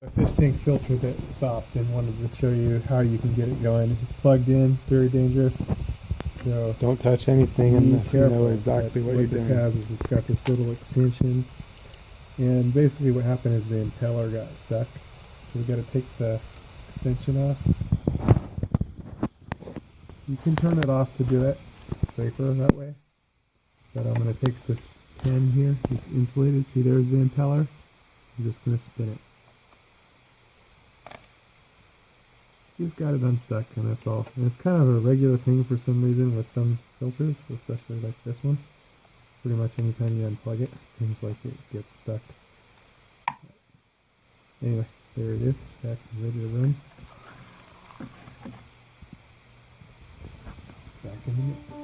A fish tank filter that stopped and wanted to show you how you can get it going. It's plugged in, it's very dangerous. So don't touch anything unless you know exactly what you're doing. What this has is it's got this little extension, and basically what happened is the impeller got stuck. So we got to take the extension off. You can turn it off to do it. It's safer that way. But I'm going to take this pin here. It's insulated. See, there's the impeller. I'm just going to spin it. Just got it unstuck, and that's all. And it's kind of a regular thing for some reason with some filters, especially like this one. Pretty much anytime you unplug it, it seems like it gets stuck. Anyway, there it is, back and ready to run. Back in the mix.